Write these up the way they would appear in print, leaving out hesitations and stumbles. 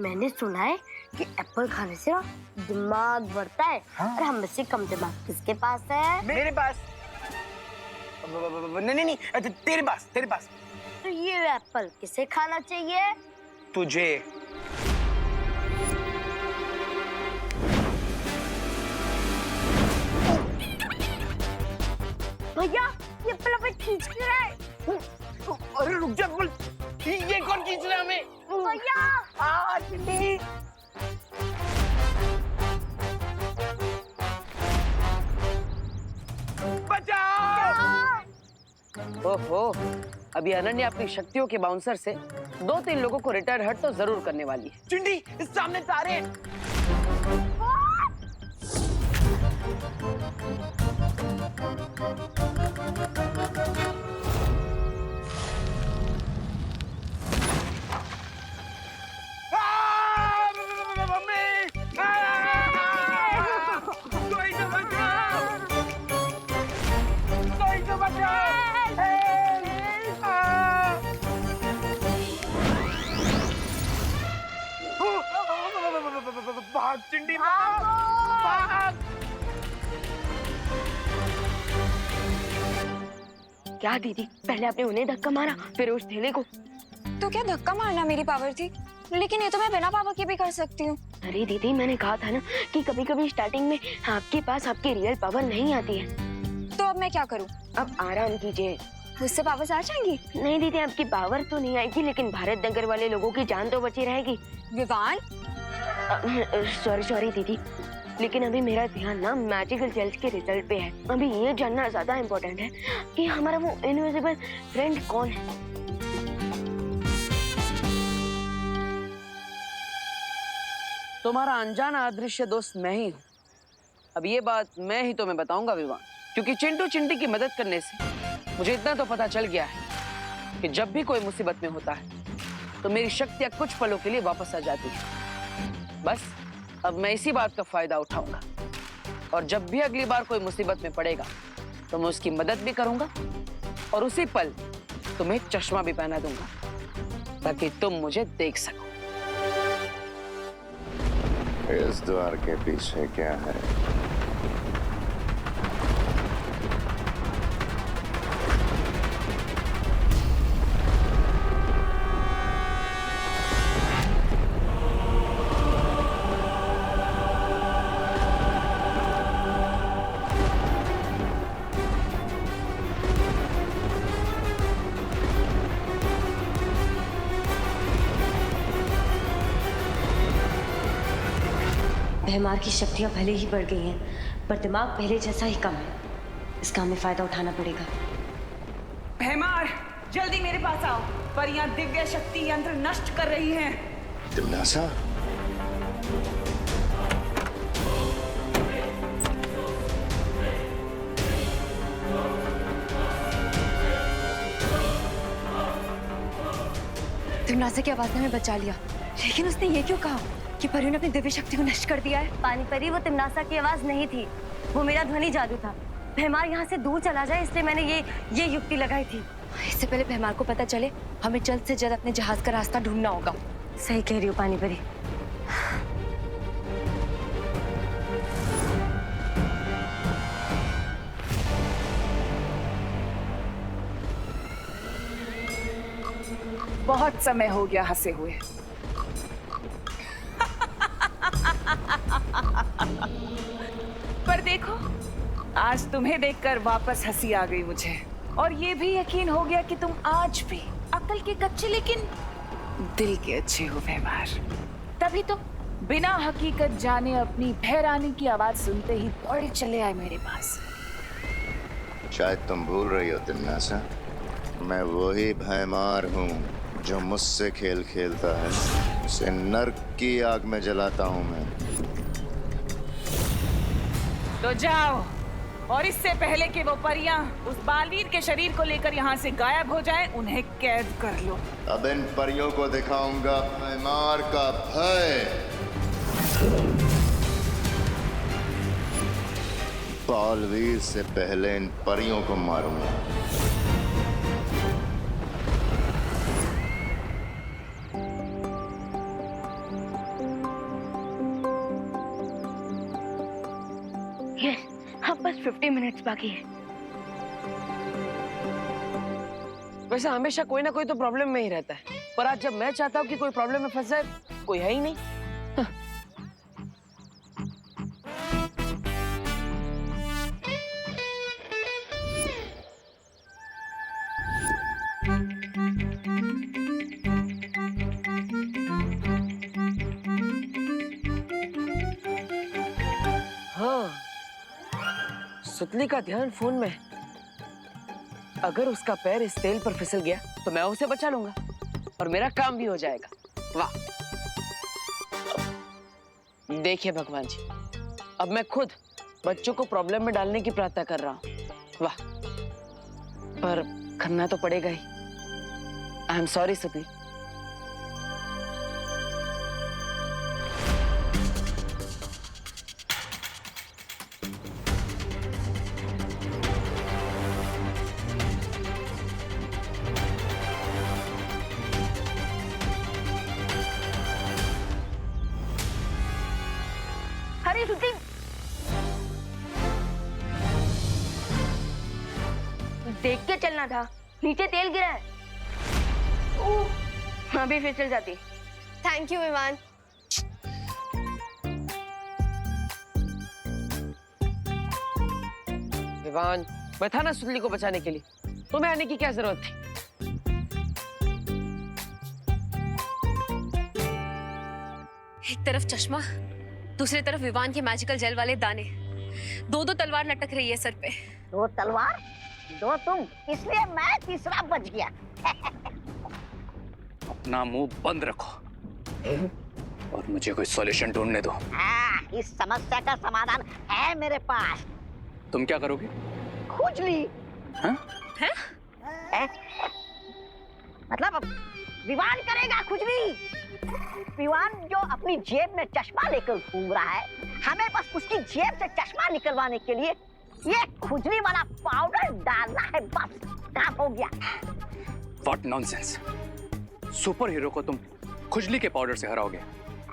मैंने सुना है कि एप्पल खाने से ना दिमाग बढ़ता है। हाँ? और हम में से कम दिमाग किसके पास है? मेरे पास। नहीं नहीं नहीं, तेरे पास, तेरे पास। तो ये एप्पल किसे खाना चाहिए? तुझे। भैया ये एप्पल हमें खींच क्यों रहा है? अरे रुक जा, बोल ये कौन खींच रहा है हमें? भैया चिंटी। बचाओ! ओहो, अभी अनन्या अपनी शक्तियों के बाउंसर से 2-3 लोगों को रिटायर हर्ट तो जरूर करने वाली है। चिंटी, इस सामने तारे हैं। भाग चिंटी, भाग! भाग! क्या दीदी, पहले आपने उन्हें धक्का मारा, फिर उस थैले को। तो क्या धक्का मारना मेरी पावर थी? लेकिन ये तो मैं बिना पावर के भी कर सकती हूँ। अरे दीदी, मैंने कहा था ना कि कभी कभी स्टार्टिंग में आपके पास आपकी रियल पावर नहीं आती है। तो अब मैं क्या करूँ? अब आराम कीजिए। मुझसे पावर्स आ जाएंगी? नहीं दीदी, आपकी पावर तो नहीं आएगी, लेकिन भारत नगर वाले लोगों की जान तो बची रहेगी। विवान? सॉरी दीदी, लेकिन अभी मेरा ध्यान ना मैजिकल जेल्स के रिजल्ट पे है। अभी ये जानना ज्यादा इम्पोर्टेंट है कि हमारा वो इनविजिबल फ्रेंड कौन है। तुम्हारा अनजाना अदृश्य दोस्त मैं ही हूँ। अब ये बात मैं ही तुम्हें बताऊंगा विवान, क्योंकि चिंटू चिंटी की मदद करने से मुझे इतना तो पता चल गया है कि जब भी कोई मुसीबत में होता है तो मेरी शक्तियां कुछ पलों के लिए वापस आ जाती है। बस अब मैं इसी बात का फायदा उठाऊंगा, और जब भी अगली बार कोई मुसीबत में पड़ेगा तो मैं उसकी मदद भी करूंगा, और उसी पल तुम्हें चश्मा भी पहना दूंगा ताकि तुम मुझे देख सको। इस द्वार के पीछे क्या है? भैमार की शक्तियां भले ही बढ़ गई हैं, पर दिमाग पहले जैसा ही कम है। इसका हमें फायदा उठाना पड़ेगा। भैमार, जल्दी मेरे पास आओ। परियां दिव्य शक्ति यंत्र नष्ट कर रही हैं। तिमनासा? तिमनासा की आवाज ने हमें बचा लिया, लेकिन उसने ये क्यों कहा कि परियों ने अपनी दिव्य शक्ति को नष्ट कर दिया है? पानी परी, वो तिमनासा की आवाज नहीं थी, वो मेरा ध्वनि जादू था। भैमार यहाँ से दूर चला जाए, इसलिए मैंने ये युक्ति लगाई थी। इससे पहले भैमार को पता चले, हमें जल्द से जल्द अपने जहाज का रास्ता ढूंढना होगा। सही कह रही हो पानी परी। बहुत समय हो गया हंसे हुए। पर देखो, आज तुम्हें देखकर वापस हंसी आ गई मुझे, और ये भी यकीन हो गया कि तुम आज भी अकल के कच्चे लेकिन दिल के अच्छे हो भैमार। तभी तो बिना हकीकत जाने अपनी भैरानी की आवाज सुनते ही दौड़े चले आए मेरे पास। शायद तुम भूल रही हो तिमनासा, मैं वही भैमार हूँ जो मुझसे खेल खेलता है, उसे नर्क की आग में जलाता हूँ मैं। तो जाओ, और इससे पहले कि वो परियां उस बालवीर के शरीर को लेकर यहाँ से गायब हो जाएं, उन्हें कैद कर लो। अब इन परियों को दिखाऊंगा भैमार का भय। बालवीर से पहले इन परियों को मारूंगा। यस, अब बस 50 मिनट्स बाकी है। वैसे हमेशा कोई ना कोई तो प्रॉब्लम में ही रहता है, पर आज जब मैं चाहता हूँ कि कोई प्रॉब्लम में फंस जाए, कोई है ही नहीं। हाँ, सुतली का ध्यान फोन में है। अगर उसका पैर इस तेल पर फिसल गया तो मैं उसे बचा लूंगा और मेरा काम भी हो जाएगा। वाह! देखिए भगवान जी, अब मैं खुद बच्चों को प्रॉब्लम में डालने की प्रार्थना कर रहा हूँ। वाह! पर करना तो पड़ेगा ही। आई एम सॉरी सुतली। हरी सुती, देख के चलना था, नीचे तेल गिरा है। अभी फिसल जाती। Thank you Vivaan. विवान, मैं था ना सुतली को बचाने के लिए, तुम्हें आने की क्या जरूरत थी? एक तरफ चश्मा, दूसरी तरफ विवान के मैजिकल जेल वाले दाने, दो तलवार लटक रही है सर पे। दो तलवार, दो तुम, इसलिए मैं तीसरा बच गया। अपना मुंह बंद रखो और मुझे कोई सॉल्यूशन ढूंढने दो। इस समस्या का समाधान है मेरे पास। तुम क्या करोगे? खुजली। हाँ? है? मतलब विवान करेगा खुजली। विवान जो अपनी जेब में चश्मा लेकर घूम रहा है, हमें बस उसकी जेब से चश्मा निकलवाने के लिए ये खुजली वाला पाउडर डालना है, बस काम हो गया। What nonsense! सुपर हीरो को तुम खुजली के पाउडर से हराओगे?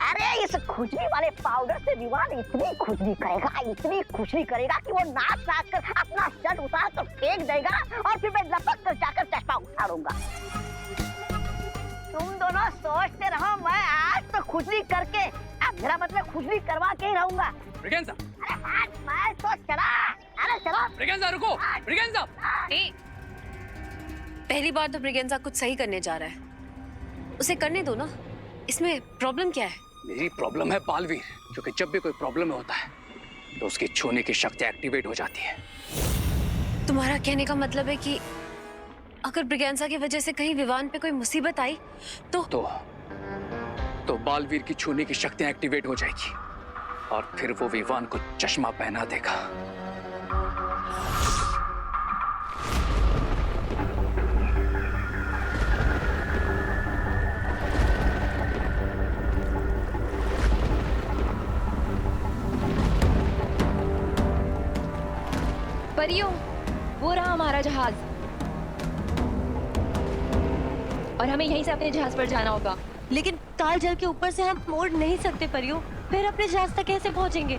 अरे इस खुजली वाले पाउडर से विवान इतनी खुजली करेगा कि वो नाच कर अपना शर्ट उतार कर फेंक देगा और फिर मैं लपक कर जाकर चश्मा उतारूंगा। तुम दोनों सोचते रहो, मैं आज तो खुजली करके, अब मेरा मतलब खुजली करवा के ही रहूंगा। ब्रिगेंजा! अरे मैं तो चला। अरे चलो। ब्रिगेंजा रुको! ब्रिगेंजा! पहली बार तो ब्रिगेंजा कुछ सही करने जा रहा है, उसे करने दो ना, इसमें प्रॉब्लम क्या है? मेरी प्रॉब्लम है बालवीर, क्योंकि जब भी कोई प्रॉब्लम होता है तो उसकी छूने की शक्ति एक्टिवेट हो जाती है। तुम्हारा कहने का मतलब है कि अगर ब्रिगेंजा की वजह से कहीं विवान पे कोई मुसीबत आई तो बालवीर की छूने की शक्तियां एक्टिवेट हो जाएगी और फिर वो विवान को चश्मा पहना देगा। परियों, वो रहा हमारा जहाज और हमें यहीं से अपने जहाज पर जाना होगा। लेकिन ताल जल के ऊपर से हम मोड़ नहीं सकते परियों, फिर अपने जहाज तक कैसे पहुंचेंगे?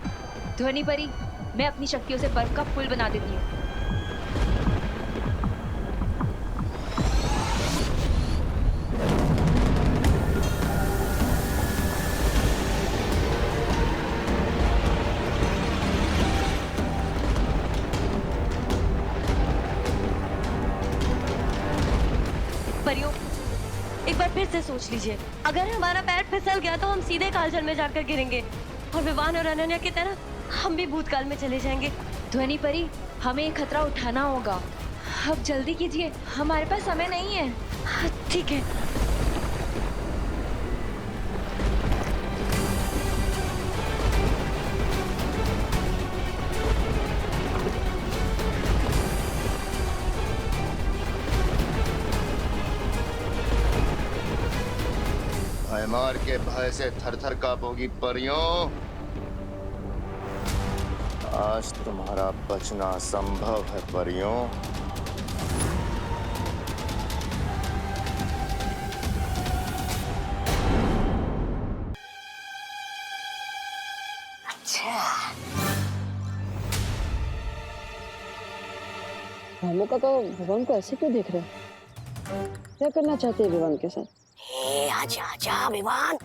ध्वनि परी, मैं अपनी शक्तियों से बर्फ का पुल बना देती हूँ। परियों, एक बार फिर से सोच लीजिए, अगर हमारा पैर फिसल गया तो हम सीधे कालजल में जाकर गिरेंगे और विवान और अनन्या की तरह हम भी भूतकाल में चले जाएंगे। ध्वनि परी, हमें ये खतरा उठाना होगा। अब जल्दी कीजिए, हमारे पास समय नहीं है। हाँ, ठीक है। भयमार के भय से थर-थर कांपोगी परियों। आज तुम्हारा बचना असंभव है परियों। रामू काका विवान को ऐसे क्यों देख रहे हैं? क्या करना चाहते हैं विवान के साथ? ए आजा आजा विवान,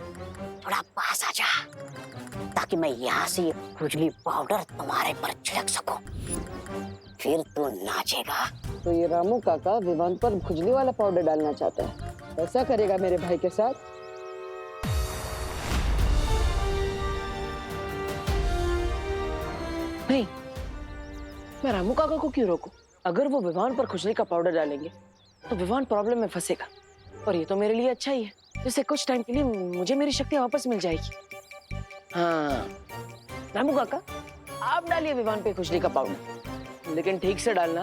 थोड़ा पास आजा, ताकि मैं यहाँ से खुजली पाउडर तुम्हारे पर छिड़क सकूं। फिर तू नाचेगा। तो ये रामू काका विवान पर खुजली वाला पाउडर डालना चाहता है, ऐसा करेगा मेरे भाई के साथ? नहीं, मैं रामू काका को क्यों रोकूं? अगर वो विवान पर खुजली का पाउडर डालेंगे तो विवान प्रॉब्लम में फंसेगा, और ये तो मेरे लिए अच्छा ही है। इससे कुछ टाइम के लिए मुझे मेरी शक्ति वापस मिल जाएगी। हाँ रामू काका, आप डालिए विवान पे खुजली का पाउडर, लेकिन ठीक से डालना।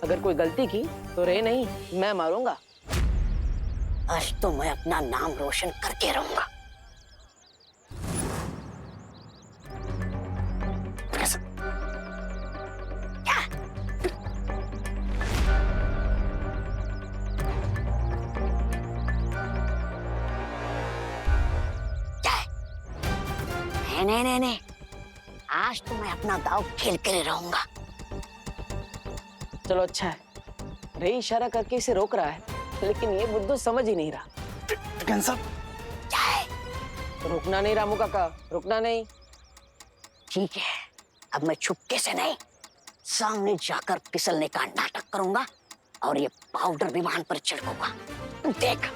अगर कोई गलती की तो रे नहीं, मैं मारूंगा। आज तो मैं अपना नाम रोशन करके रहूंगा। नहीं, आज तो मैं अपना दाव खेल कर रहूंगा। चलो अच्छा है, रे इशारा करके इसे रोक रहा है, लेकिन ये बुद्धू समझ ही नहीं रहा। क्या है? रुकना नहीं रामू काका, रुकना नहीं। ठीक है, अब मैं छुपके से नहीं, सामने जाकर फिसलने का नाटक करूंगा और ये पाउडर विमान पर छिड़कूंगा। देख।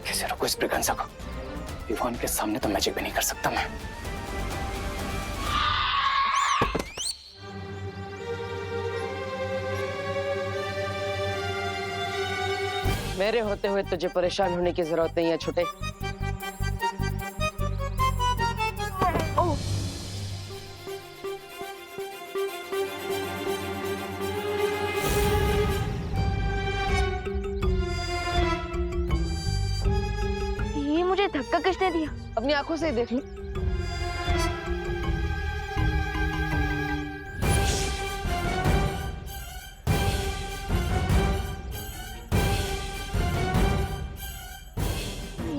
कैसे रोको इस ब्रिगेंजा को? विवान के सामने तो मैजिक भी नहीं कर सकता मैं। मेरे होते हुए तुझे परेशान होने की जरूरत नहीं है छोटे। ये मुझे धक्का किसने दिया? अपनी आंखों से ही देख लो।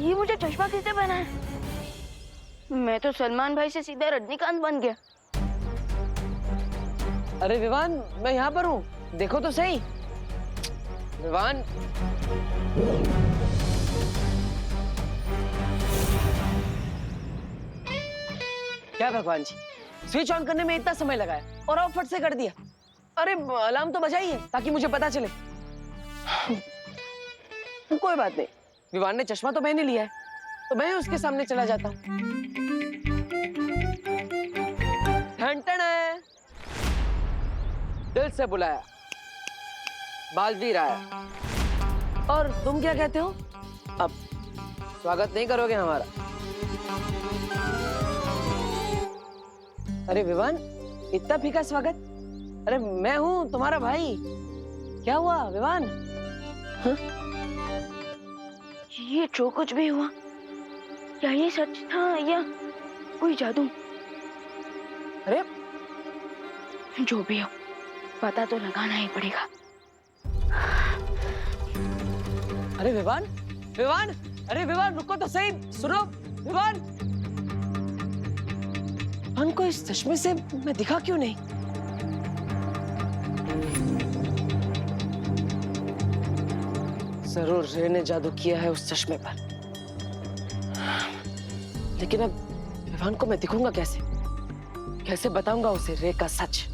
ये मुझे चश्मा किसने पहना है? मैं तो सलमान भाई से सीधा रजनीकांत बन गया। अरे विवान, मैं यहाँ पर हूँ, देखो तो सही। विवान, क्या भगवान जी, स्विच ऑन करने में इतना समय लगाया और आप फट से कर दिया। अरे अलार्म तो बजाइए ताकि मुझे पता चले। कोई बात नहीं, विवान ने चश्मा तो मैंने लिया है, तो मैं उसके सामने चला जाता हूँ। ठन है, दिल से बुलाया, बालवीर आया। और तुम क्या कहते हो? अब स्वागत नहीं करोगे हमारा? अरे विवान, इतना फीका स्वागत? अरे मैं हूं तुम्हारा भाई। क्या हुआ विवान? हाँ? ये जो कुछ भी हुआ, क्या ये सच था या कोई जादू? अरे जो भी हो, पता तो लगाना ही पड़ेगा। अरे विवान, विवान, अरे विवान रुको तो सही, सुनो विवान। विवान को इस चश्मे से मैं दिखा क्यों नहीं? जरूर रे ने जादू किया है उस चश्मे पर, लेकिन अब विवान को मैं दिखूंगा कैसे? कैसे बताऊंगा उसे रे का सच?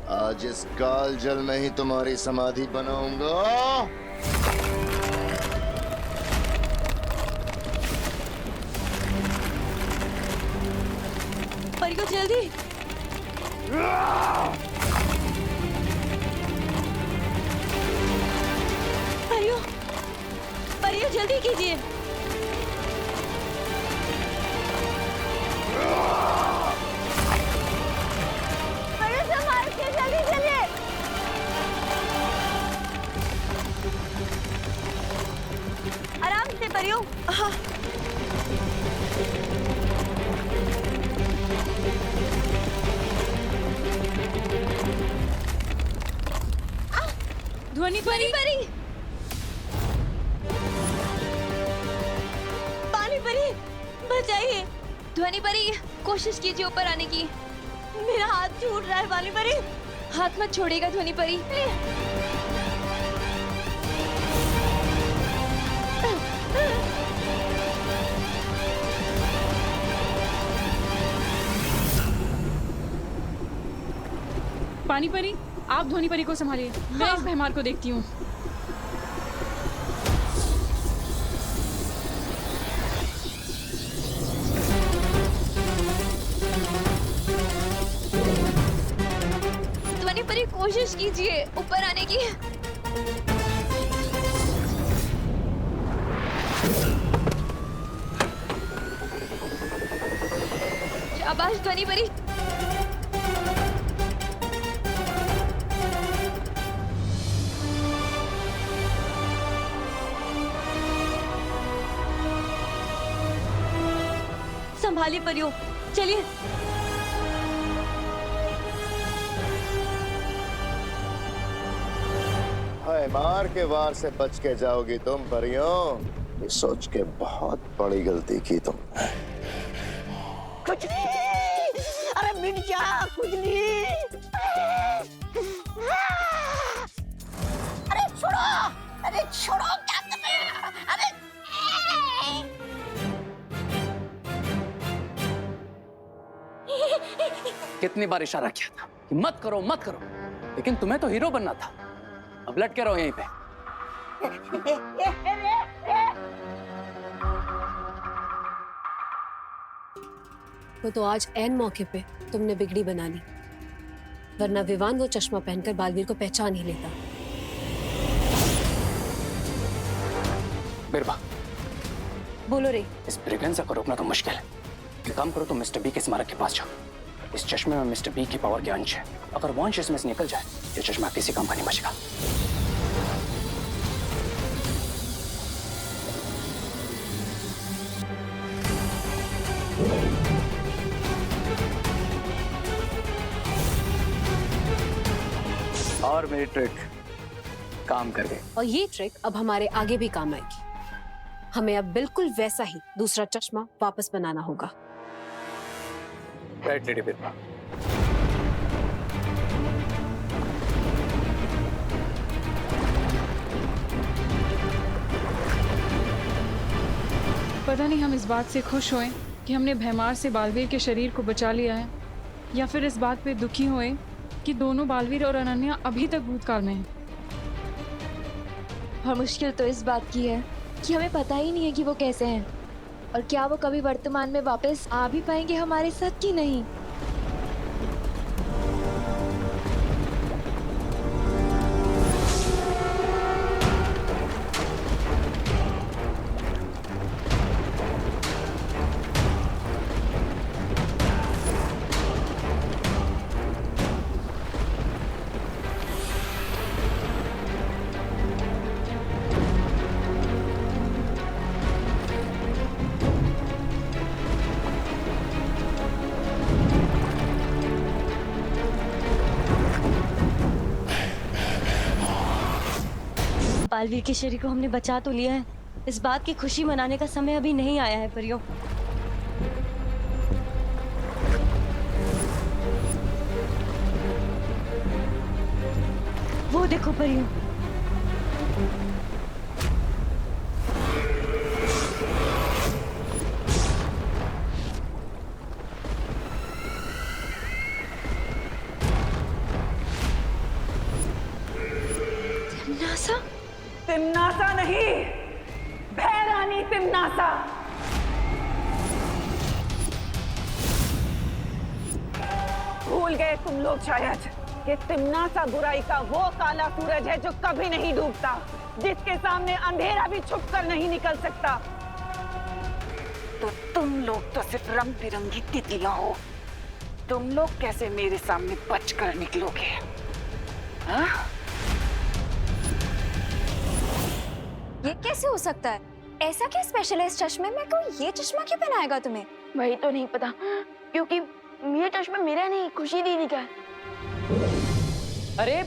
आज इस काल जल में ही तुम्हारी समाधि बनाऊंगा। परियो जल्दी। परियो, परियो जल्दी कीजिए। ध्वनि परी पानी परी, बचाइए। ध्वनि परी, कोशिश कीजिए ऊपर आने की। मेरा हाथ छूट रहा है पानी परी। हाथ मत छोड़ेगा ध्वनि परी। पानी परी, आप ध्वनि परी को संभालिए, मैं इस भैमार को देखती हूँ। ध्वनि परी, कोशिश कीजिए ऊपर आने की। शाबाश ध्वनि परी। संभालिए परियों, चलिए। मार के वार से बच के जाओगी तुम परियों, ये सोच के बहुत बड़ी गलती की तुम। खुजली, अरे मिट जा खुजली। अरे छोड़ो, अरे छोड़ो, क्या कर रहे हो? अरे कितनी बार इशारा किया था कि मत करो मत करो, लेकिन तुम्हें तो हीरो बनना था। अब लटके रहो यहीं पे। तो आज ऐन मौके पे तुमने बिगड़ी बना ली, वरना विवान वो चश्मा पहनकर बालवीर को पहचान ही लेता। बिरबा, बोलो रे। इस ब्रिगेंजा को रोकना तो मुश्किल है। एक काम करो, तुम मिस्टर बी के स्मारक के पास जाओ। इस चश्मे में मिस्टर बी की पावर के अंश है। अगर वो अंश इसमें से निकल जाए, ये चश्मा किसी काम का नहीं बचेगा। और मेरी ट्रिक काम कर गई। और ये ट्रिक अब हमारे आगे भी काम आएगी। हमें अब बिल्कुल वैसा ही दूसरा चश्मा वापस बनाना होगा। राइट लेडी बिरबा। पता नहीं हम इस बात से खुश होएं कि हमने भैमार से बालवीर के शरीर को बचा लिया है, या फिर इस बात पे दुखी होएं कि दोनों बालवीर और अनन्या अभी तक भूतकाल में हैं। और मुश्किल तो इस बात की है कि हमें पता ही नहीं है कि वो कैसे हैं और क्या वो कभी वर्तमान में वापस आ भी पाएंगे हमारे साथ कि नहीं। बालवीर के शरीर को हमने बचा तो लिया है, इस बात की खुशी मनाने का समय अभी नहीं आया है परियों। वो देखो परियों, तिम्नासा नहीं, भैरानी तिम्नासा। भूल गए तुम लोग शायद कि तिम्नासा बुराई का वो काला सूरज है जो कभी नहीं डूबता, जिसके सामने अंधेरा भी छुप कर नहीं निकल सकता। तो तुम लोग तो सिर्फ रंग बिरंगी तितलियां हो। तुम लोग कैसे मेरे सामने बचकर निकलोगे? हाँ? ये कैसे हो सकता है? ऐसा क्या स्पेशल है इस चश्मे में? कोई ये चश्मा क्यों पहनाएगा तुम्हें? वही तो नहीं पता, क्योंकि ये चश्मा मेरा नहीं, खुशी दीदी का है। अरे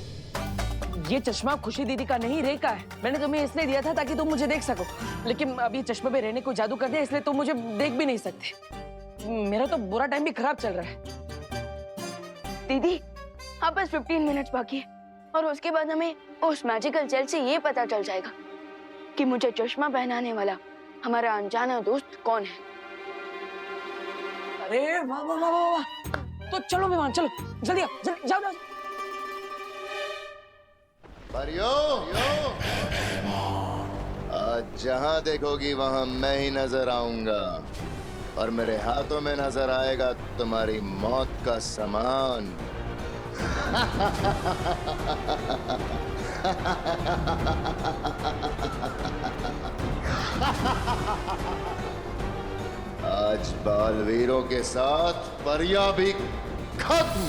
ये चश्मा खुशी दीदी का नहीं, रेखा है। मैंने तुम्हें इसलिए दिया था ताकि तुम मुझे देख सको, लेकिन अब ये चश्मे पे रहने को जादू कर दिया, इसलिए तुम मुझे देख भी नहीं सकते। मेरा तो बुरा टाइम भी खराब चल रहा है। दीदी अब बस 15 मिनट्स बाकी है और उसके बाद हमें उस मैजिकल जेल से ये पता चल जाएगा कि मुझे चश्मा पहनाने वाला हमारा अनजाना दोस्त कौन है। अरे वाह वाह वाह वाह वाह। तो चलो विमान, चलो जल्दी आओ, जल्दी जाओ जाओ। परियो, आज जहां देखोगी वहां मैं ही नजर आऊंगा और मेरे हाथों में नजर आएगा तुम्हारी मौत का सामान। आज बालवीरों के साथ परिया भी खत्म।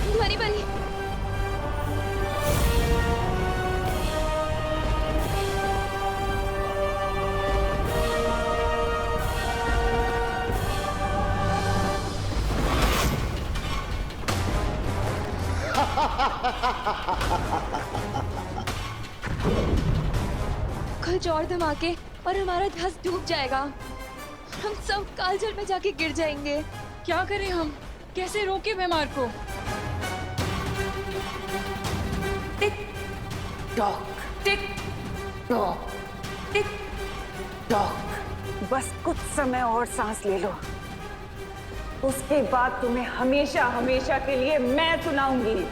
तुम्हारी बनी कुछ और धमाके और हमारा धस डूब जाएगा। हम सब कालजल में जाके गिर जाएंगे। क्या करें हम? कैसे रोके बीमार को? Tick tock, tick tock, tick tock. बस कुछ समय और सांस ले लो, उसके बाद तुम्हें हमेशा हमेशा के लिए मैं सुनाऊंगी।